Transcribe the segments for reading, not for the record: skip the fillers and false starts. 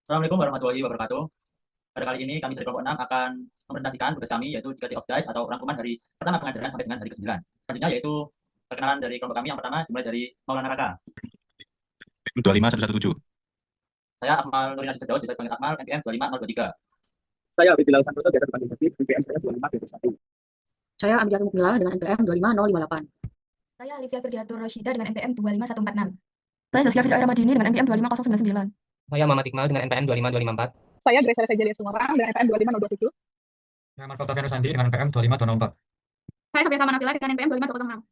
Assalamualaikum warahmatullahi wabarakatuh. Pada kali ini kami dari kelompok 6 akan mempresentasikan tugas kami yaitu Jikati of Dice atau rangkuman dari pertama pengajaran sampai dengan hari ke-9. Selanjutnya yaitu perkenalan dari kelompok kami yang pertama dimulai dari Maulana Raka. 25117. Saya Akmal Nurina Sejawat, bisa dipanggil Akmal, NPM 25023. Saya Bilal Santoso, Direktur Administratif, BPM saya 2521. Saya Amjad Mukmila dengan NPM 25058. Saya Alivia Firdiatur Rosyida dengan NPM 25146. Saya Zaskia Firdaus Ramadini dengan NPM 25099. Saya Muhammad Iqmal dengan NPM 25254. Saya Grace Alessia Sumarang dengan NPM 25027. Saya Marco Taviano Sandi dengan NPM 25204. Saya Sofia Samanapila dengan NPM 25206.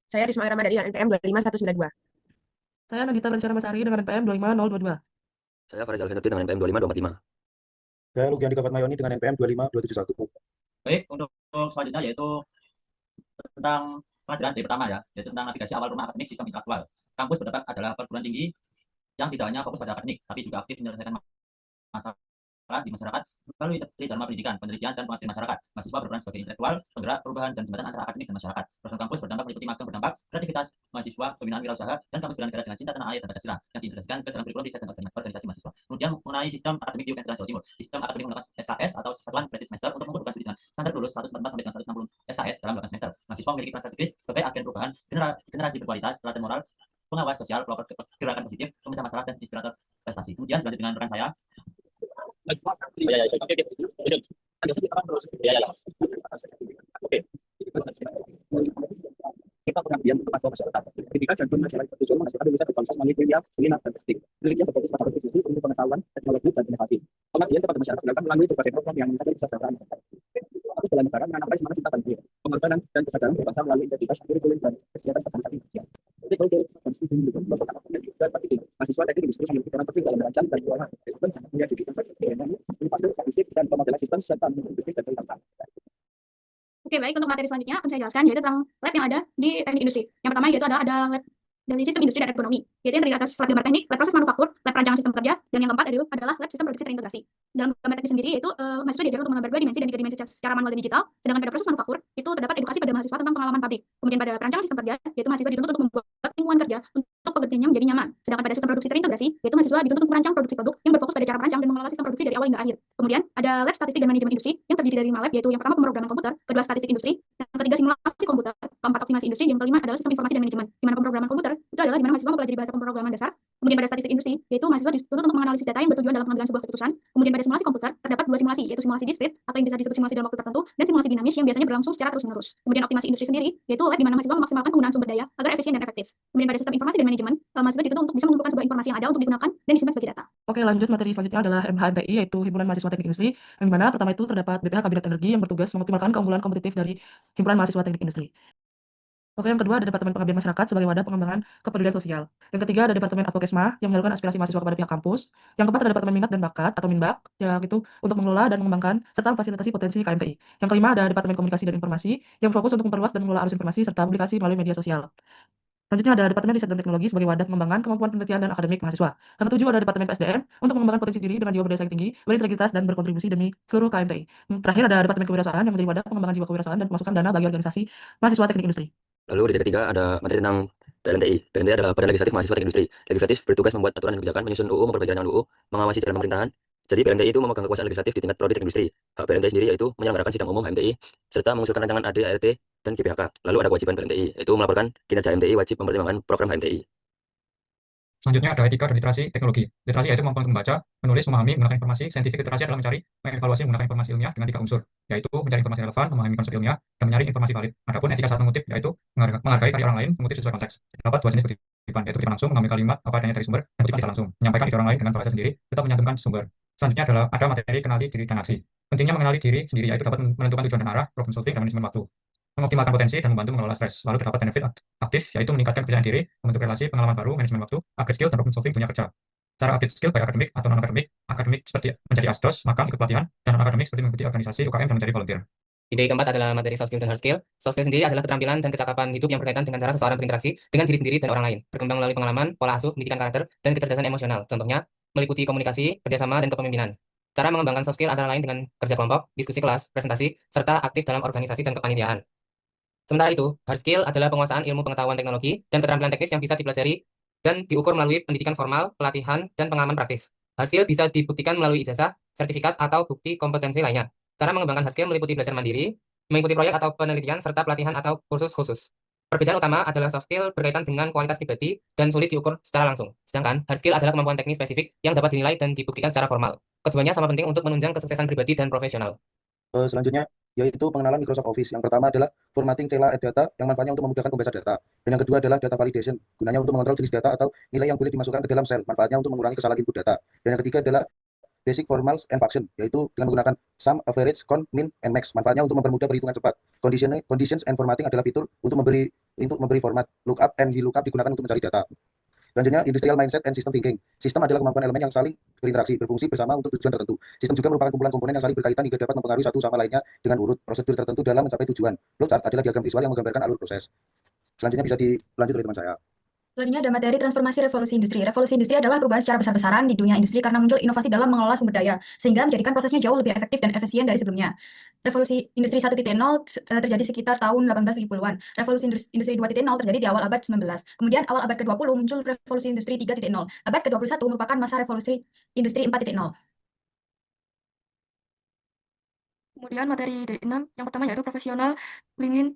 Saya Risma Ramadhani dengan NPM 25192. Saya Nandita Berencana Masari dengan NPM 25022. Saya Farizal Fenuti dengan NPM 25245. Saya Lugian Dika Fatmayoni dengan NPM 25271. Baik, untuk selanjutnya yaitu tentang pengajaran dari pertama ya, yaitu tentang navigasi awal rumah akademik sistem intelektual. Kampus berpendapat adalah perguruan tinggi yang tidak hanya fokus pada akademik, tapi juga aktif menyelesaikan masalah di masyarakat melalui Tridharma Pendidikan, Penelitian, dan Pengabdian Masyarakat. Mahasiswa berperan sebagai intelektual, penggerak perubahan dan jembatan antara akademik dan masyarakat. Program kampus berdampak meliputi magang berdampak, kreativitas mahasiswa, pembinaan wirausaha, dan kampus bela negara dengan cinta tanah air dan Pancasila yang diintegrasikan ke dalam kurikulum riset dan organisasi mahasiswa. Kemudian mengenai sistem akademik di UPN Jawa Timur. Sistem akademik menggunakan SKS atau Satuan Kredit Semester untuk mengukur studi dengan standar lulus 144 sampai dengan 160 SKS dalam 8 semester. Mahasiswa memiliki peran strategis sebagai agen perubahan, generasi berkualitas, teladan moral, pengawas sosial, pelopor gerakan positif, pemecah masalah, dan inspirator prestasi. Kemudian lanjut dengan rekan saya. Oke. Kita pengabdian kepada masyarakat. Pendidikan dan pengajaran bertujuan menghasilkan lulusan berkualitas melalui ilmiah, minat, dan praktik. Penelitian berfokus pada kontribusi untuk pengetahuan, teknologi, dan inovasi. Pengabdian kepada masyarakat dilakukan melalui berbagai program yang mencapai kesejahteraan masyarakat. Aku bela negara menanamkan semangat cinta tanah air, pengorbanan dan kesadaran berbangsa melalui identitas kurikulum dan kegiatan organisasi sosial. Mahasiswa teknik industri memiliki peran penting dalam merancang dan mengelola sistem yang punya statistik dan pemodelan sistem serta bisnis dan pemerintahan. Oke, baik, untuk materi selanjutnya akan saya jelaskan yaitu tentang lab yang ada di teknik industri. Yang pertama yaitu ada lab dari sistem industri dan ekonomi, yaitu yang terdiri atas lab gambar teknik, lab proses manufaktur, lab perancangan sistem kerja, dan yang keempat adalah lab sistem produksi terintegrasi. Dalam gambar teknik sendiri yaitu mahasiswa diajar untuk menggambar 2 dimensi dan 3 dimensi secara manual dan digital, sedangkan pada proses manufaktur itu terdapat edukasi pada mahasiswa tentang pengalaman pabrik. Kemudian pada perancangan sistem kerja yaitu mahasiswa dituntut untuk membuat lingkungan kerja untuk pekerjaannya menjadi nyaman. Sedangkan pada sistem produksi terintegrasi yaitu mahasiswa dituntut untuk merancang produksi produk yang berfokus pada cara merancang dan mengelola sistem produksi dari awal hingga akhir. Kemudian ada lab statistik dan manajemen industri yang terdiri dari 5 lab, yaitu yang pertama pemrograman komputer, kedua statistik industri, yang ketiga simulasi komputer, keempat optimasi industri, yang kelima adalah sistem informasi dan manajemen. Di mana pemrograman komputer itu adalah di mana mahasiswa mempelajari bahasa pemrograman dasar. Kemudian pada statistik industri yaitu mahasiswa dituntut untuk menganalisis data yang bertujuan dalam pengambilan sebuah keputusan. Kemudian pada simulasi komputer terdapat 2 simulasi, yaitu simulasi diskrit atau yang bisa disebut simulasi dalam waktu tertentu, dan simulasi dinamis yang biasanya berlangsung secara terus-menerus. Kemudian optimasi industri sendiri yaitu lab di mana mahasiswa memaksimalkan penggunaan sumber daya agar efisien dan efektif. Kemudian pada sistem informasi dan manajemen mahasiswa dituntut untuk bisa mengumpulkan sebuah informasi yang ada untuk digunakan dan disimpan sebagai data. Oke, lanjut materi selanjutnya adalah MHMTI, yaitu Himpunan Mahasiswa Teknik Industri, yang dimana pertama itu terdapat BPH Kabinet Energi yang bertugas mengoptimalkan keunggulan kompetitif dari Himpunan Mahasiswa Teknik Industri. Oke, yang kedua ada Departemen Pengabdian Masyarakat sebagai wadah pengembangan kepedulian sosial. Yang ketiga ada Departemen Advokesma yang menyalurkan aspirasi mahasiswa kepada pihak kampus. Yang keempat ada Departemen Minat dan Bakat atau Minbak, yang itu untuk mengelola dan mengembangkan serta memfasilitasi potensi KMTI. Yang kelima ada Departemen Komunikasi dan Informasi yang fokus untuk memperluas dan mengelola arus informasi serta publikasi melalui media sosial. Selanjutnya ada Departemen Riset dan Teknologi sebagai wadah pengembangan kemampuan penelitian dan akademik mahasiswa. Yang ketujuh ada Departemen PSDM untuk mengembangkan potensi diri dengan jiwa budaya yang tinggi, berintegritas dan berkontribusi demi seluruh KMTI. Terakhir ada Departemen Kewirausahaan yang menjadi wadah pengembangan jiwa kewirausahaan dan pemasukan dana bagi organisasi mahasiswa teknik industri. Lalu di titik 3 ada materi tentang PLNTI. PLNTI adalah Badan Legislatif Mahasiswa Teknik Industri. Legislatif bertugas membuat aturan dan kebijakan, menyusun UU, memperbaiki rancangan UU, mengawasi jalan pemerintahan. Jadi PLNTI itu memegang kekuasaan legislatif di tingkat prodi teknik industri. Hak PLNTI sendiri yaitu menyelenggarakan sidang umum HMTI serta mengusulkan rancangan AD, ART, dan GPHK. Lalu ada kewajiban PLNTI yaitu melaporkan kinerja HMTI, wajib mempertimbangkan program HMTI. Selanjutnya ada etika dan literasi teknologi. Literasi yaitu kemampuan membaca, menulis, memahami, menggunakan informasi. Saintifik literasi adalah mencari, mengevaluasi menggunakan informasi ilmiah dengan 3 unsur, yaitu mencari informasi relevan, memahami konsep ilmiah, dan mencari informasi valid. Adapun etika saat mengutip yaitu menghargai karya orang lain, mengutip sesuai konteks. Terdapat 2 jenis kutipan, yaitu kutipan langsung, mengambil kalimat apa adanya dari sumber, dan kutipan tidak langsung, menyampaikan ide orang lain dengan bahasa sendiri, tetap menyantumkan sumber. Selanjutnya ada materi kenali diri dan aksi. Pentingnya mengenali diri sendiri yaitu dapat menentukan tujuan dan arah, problem solving, dan manajemen waktu. Mengoptimalkan potensi dan membantu mengelola stres. Lalu terdapat benefit aktif, yaitu meningkatkan kepercayaan diri, membentuk relasi, pengalaman baru, manajemen waktu, upgrade skill, dan problem solving dunia kerja. Cara update skill baik akademik atau non-akademik, akademik seperti menjadi asdos, magang, ikut pelatihan, dan non-akademik seperti mengikuti organisasi, UKM, dan menjadi volunteer. Ide keempat adalah materi soft skill dan hard skill. Soft skill sendiri adalah keterampilan dan kecakapan hidup yang berkaitan dengan cara seseorang berinteraksi dengan diri sendiri dan orang lain, berkembang melalui pengalaman, pola asuh, pendidikan karakter, dan kecerdasan emosional. Contohnya, meliputi komunikasi, kerjasama, dan kepemimpinan. Cara mengembangkan soft skill antara lain dengan kerja kelompok, diskusi kelas, presentasi, serta aktif dalam organisasi dan kepanitiaan. Sementara itu, hard skill adalah penguasaan ilmu pengetahuan teknologi dan keterampilan teknis yang bisa dipelajari dan diukur melalui pendidikan formal, pelatihan, dan pengalaman praktis. Hard skill bisa dibuktikan melalui ijazah, sertifikat, atau bukti kompetensi lainnya. Cara mengembangkan hard skill meliputi belajar mandiri, mengikuti proyek atau penelitian, serta pelatihan atau kursus khusus. Perbedaan utama adalah soft skill berkaitan dengan kualitas pribadi dan sulit diukur secara langsung. Sedangkan hard skill adalah kemampuan teknis spesifik yang dapat dinilai dan dibuktikan secara formal. Keduanya sama penting untuk menunjang kesuksesan pribadi dan profesional. Selanjutnya yaitu pengenalan Microsoft Office. Yang pertama adalah formatting celah data yang manfaatnya untuk memudahkan pembaca data. Dan yang kedua adalah data validation, gunanya untuk mengontrol jenis data atau nilai yang boleh dimasukkan ke dalam sel, manfaatnya untuk mengurangi kesalahan input data. Dan yang ketiga adalah basic formals and function, yaitu dengan menggunakan sum, average, count, min, and max, manfaatnya untuk mempermudah perhitungan cepat. Conditions and formatting adalah fitur untuk memberi format. Lookup and VLOOKUP digunakan untuk mencari data. Selanjutnya, industrial mindset and system thinking. Sistem adalah kemampuan elemen yang saling berinteraksi, berfungsi bersama untuk tujuan tertentu. Sistem juga merupakan kumpulan komponen yang saling berkaitan hingga dapat mempengaruhi satu sama lainnya dengan urut prosedur tertentu dalam mencapai tujuan. Flowchart adalah diagram visual yang menggambarkan alur proses. Selanjutnya bisa dilanjut oleh teman saya. Selanjutnya ada materi transformasi revolusi industri. Revolusi industri adalah perubahan secara besar-besaran di dunia industri karena muncul inovasi dalam mengelola sumber daya, sehingga menjadikan prosesnya jauh lebih efektif dan efisien dari sebelumnya. Revolusi industri 1.0 terjadi sekitar tahun 1870-an. Revolusi industri 2.0 terjadi di awal abad 19. Kemudian awal abad ke-20 muncul revolusi industri 3.0. Abad ke-21 merupakan masa revolusi industri 4.0. Kemudian materi D6 yang pertama yaitu profesional, LinkedIn,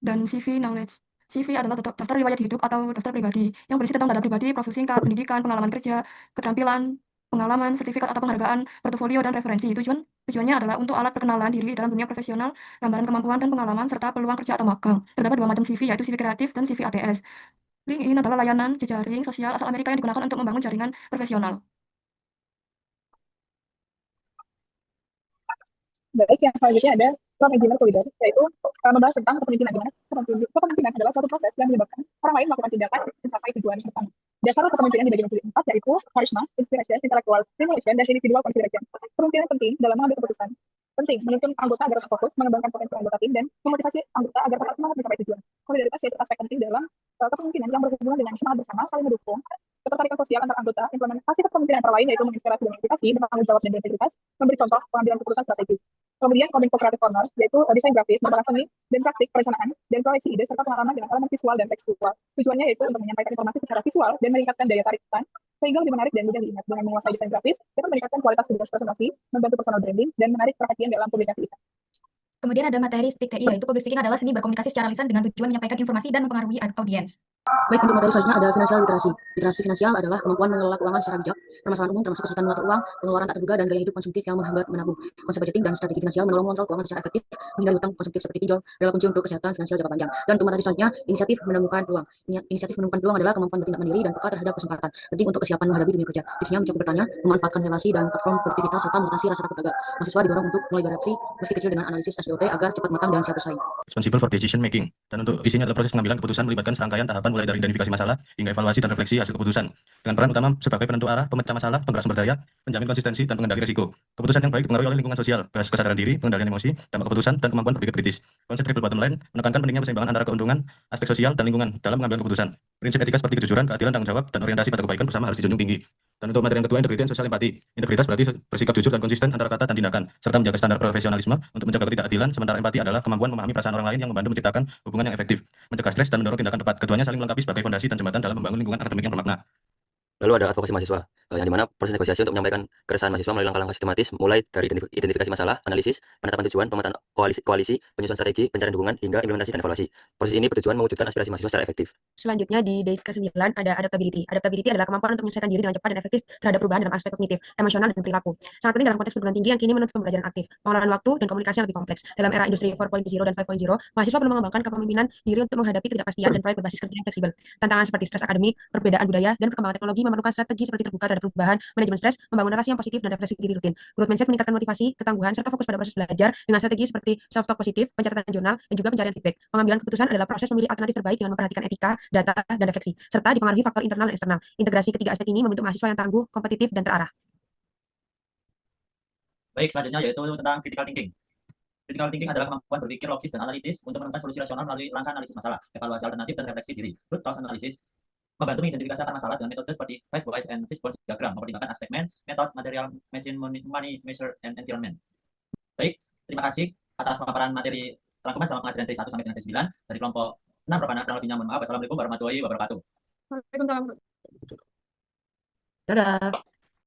dan CV knowledge. CV adalah daftar riwayat hidup atau daftar pribadi yang berisi tentang data pribadi, profil singkat, pendidikan, pengalaman kerja, keterampilan, pengalaman, sertifikat atau penghargaan, portofolio, dan referensi. Tujuannya adalah untuk alat perkenalan diri dalam dunia profesional, gambaran kemampuan dan pengalaman, serta peluang kerja atau magang. Terdapat dua macam CV, yaitu CV kreatif dan CV ATS. LinkedIn adalah layanan jejaring sosial asal Amerika yang digunakan untuk membangun jaringan profesional. Baik, yang selanjutnya ada managerial leader, yaitu membahas tentang kepemimpinan. Dimana kepemimpinan adalah suatu proses yang menyebabkan orang lain melakukan tindakan mencapai tujuan bersama. Dasar kepemimpinan dibagi menjadi 4, yaitu charisma, inspiration, intellectual stimulation, dan individual consideration. Kepemimpinan penting dalam mengambil keputusan. Penting menuntun anggota agar fokus, mengembangkan potensi anggota tim, dan memotivasi anggota agar tetap semangat mencapai tujuan. Solidaritas yaitu aspek penting dalam kepemimpinan yang berhubungan dengan semangat bersama, saling mendukung, ketertarikan sosial antar anggota, implementasi kepemimpinan antara lain yaitu menginspirasi dan motivasi, bertanggung jawab dan integritas, memberi contoh pengambilan keputusan strategis. Kemudian komunikasi formal, yaitu desain grafis, merupakan seni dan praktik perencanaan dan proyeksi ide serta pengalaman dengan elemen visual dan tekstual. Tujuannya yaitu untuk menyampaikan informasi secara visual dan meningkatkan daya tarik pesan sehingga lebih menarik dan mudah diingat. Dengan menguasai desain grafis, kita meningkatkan kualitas tugas presentasi, membantu personal branding, dan menarik perhatian dalam publikasi kita. Kemudian ada materi Speak TI, yaitu public speaking adalah seni berkomunikasi secara lisan dengan tujuan menyampaikan informasi dan mempengaruhi audiens. Baik, untuk materi selanjutnya ada finansial literasi. Literasi finansial adalah kemampuan mengelola keuangan secara bijak, permasalahan umum termasuk kesulitan mengatur uang, pengeluaran tak terduga, dan gaya hidup konsumtif yang menghambat menabung. Konsep budgeting dan strategi finansial menolong mengontrol keuangan secara efektif, menghindari hutang konsumtif seperti pinjol adalah kunci untuk kesehatan finansial jangka panjang. Dan untuk materi selanjutnya, inisiatif menemukan peluang. Inisiatif menemukan peluang adalah kemampuan bertindak mandiri dan peka terhadap kesempatan, penting untuk kesiapan menghadapi dunia kerja. Tipsnya mencakup bertanya, memanfaatkan relasi dan platform produktivitas serta mengatasi rasa takut gagal. Mahasiswa didorong untuk mulai bereaksi meski kecil dengan analisis SWOT agar cepat matang dan siap bersaing. Responsible for decision making. Dan untuk isinya adalah proses pengambilan keputusan melibatkan serangkaian tahapan mulai dari identifikasi masalah hingga evaluasi dan refleksi hasil keputusan. Dengan peran utama sebagai penentu arah, pemecah masalah, penggerak sumber daya, penjamin konsistensi, dan pengendali risiko. Keputusan yang baik dipengaruhi oleh lingkungan sosial, kesadaran diri, pengendalian emosi, dampak keputusan, dan kemampuan berpikir kritis. Konsep triple bottom line menekankan pentingnya keseimbangan antara keuntungan, aspek sosial, dan lingkungan dalam mengambil keputusan. Prinsip etika seperti kejujuran, keadilan, tanggung jawab, dan orientasi pada kebaikan bersama harus dijunjung tinggi. Dan untuk materi yang kedua, integriti dan sosial empati. Integritas berarti bersikap jujur dan konsisten antara kata dan tindakan, serta menjaga standar profesionalisme untuk menjaga ketidakadilan, sementara empati adalah kemampuan memahami perasaan orang lain yang membantu menciptakan hubungan yang efektif, mencegah stres, dan mendorong tindakan tepat. Keduanya saling melengkapi sebagai fondasi dan jembatan dalam membangun lingkungan akademik yang bermakna. Lalu ada advokasi mahasiswa, yang dimana proses negosiasi untuk menyampaikan keresahan mahasiswa melalui langkah-langkah sistematis, mulai dari identifikasi masalah, analisis, penetapan tujuan, pemetaan koalisi, penyusunan strategi, pencarian dukungan, hingga implementasi dan evaluasi. Proses ini bertujuan mewujudkan aspirasi mahasiswa secara efektif. Selanjutnya di date ke-9 ada adaptability. Adaptability adalah kemampuan untuk menyesuaikan diri dengan cepat dan efektif terhadap perubahan dalam aspek kognitif, emosional, dan perilaku. Sangat penting dalam konteks perguruan tinggi yang kini menuntut pembelajaran aktif, pengelolaan waktu, dan komunikasi yang lebih kompleks. Dalam era industri 4.0 dan 5.0, mahasiswa perlu mengembangkan kepemimpinan diri untuk menghadapi ketidakpastian dan proyek berbasis kerja yang fleksibel. Tantangan seperti stres akademik, perbedaan budaya, dan perkembangan teknologi memerlukan strategi seperti terbuka terhadap perubahan, manajemen stres, membangun relasi yang positif, dan refleksi diri rutin. Growth mindset meningkatkan motivasi, ketangguhan, serta fokus pada proses belajar dengan strategi seperti self-talk positif, pencatatan jurnal, dan juga pencarian feedback. Pengambilan keputusan adalah proses memilih alternatif terbaik dengan memperhatikan etika, data, dan refleksi, serta dipengaruhi faktor internal dan eksternal. Integrasi ketiga aspek ini membentuk mahasiswa yang tangguh, kompetitif, dan terarah. Baik, selanjutnya yaitu tentang critical thinking. Critical thinking adalah kemampuan berpikir logis dan analitis untuk menemukan solusi rasional melalui langkah analisis masalah, evaluasi alternatif, dan refleksi diri. Root cause analysis membantu mengidentifikasi akar masalah dengan metode seperti five whys and fishbowl diagram, mempertimbangkan aspek man, method, material, machine, money, measure, and environment. Baik, terima kasih atas pemaparan materi rangkuman selama pengajaran dari 1 sampai dengan 9 dari kelompok 6 Ropana. Kurang lebihnya mohon maaf. Wassalamualaikum warahmatullahi wabarakatuh. Waalaikumsalam. Dadah.